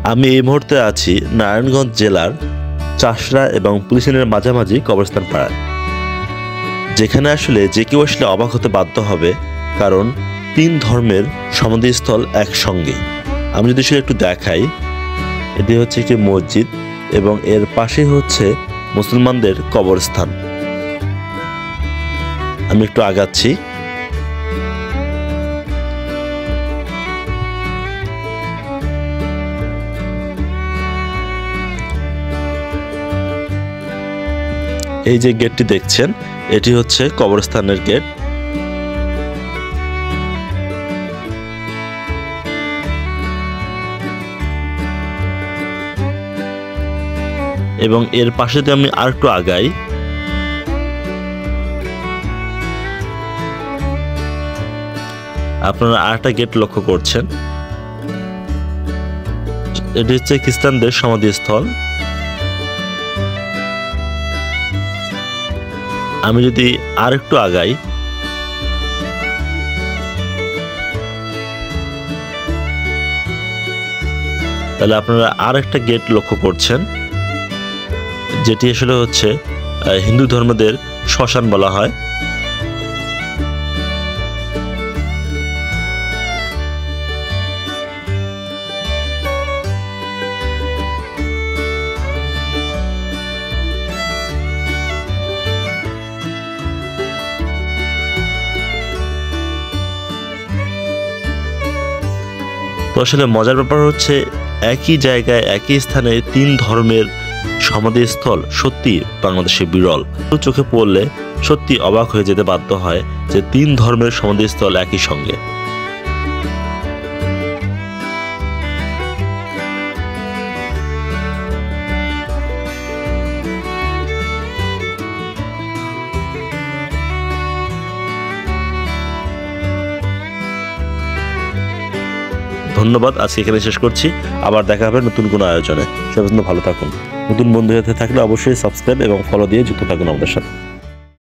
আমি এই মুহূর্তে আছি নারায়ণগঞ্জ জেলার চাষড়া এবং পুলিশের মাঝামাঝি কবরস্থান পাড়ায়, যেখানে আসলে যে কেউ আসলে অবাক হতে বাধ্য হবে, কারণ 3 ধর্মের সমাধিস্থল একসঙ্গে। আমি যদি সেটা একটু দেখাই, এটি হচ্ছে একটি মসজিদ এবং এর পাশে হচ্ছে মুসলমানদের কবরস্থান। আমি একটু আগাচ্ছি। এই যে গেটটি দেখছেন, এটি হচ্ছে কবরস্থানের গেট। এবং এর পাশে যদি আমি আরেকটু আগাই, আপনারা আরেকটা গেট লক্ষ্য করছেন, এটি হচ্ছে খ্রিস্টানদের সমাধিস্থল। আমি যদি আরেকটু আগাই, তাহলে আপনারা আরেকটা গেট লক্ষ্য করছেন, যেটি আসলে হচ্ছে হিন্দু ধর্মদের শ্মশান বলা হয়। তো আসলে মজার ব্যাপার হচ্ছে, একই জায়গায় একই স্থানে 3 ধর্মের সমাধিস্থল সত্যি বাংলাদেশে বিরল। চোখে পড়লে সত্যি অবাক হয়ে যেতে বাধ্য হয় যে 3 ধর্মের সমাধিস্থল একই সঙ্গে। ধন্যবাদ, আজকে এখানে শেষ করছি। আবার দেখা হবে নতুন কোনো আয়োজনে। সে পর্যন্ত ভালো থাকুন। নতুন বন্ধু হতে থাকলে অবশ্যই সাবস্ক্রাইব এবং ফলো দিয়ে যুক্ত থাকুন আমাদের সাথে।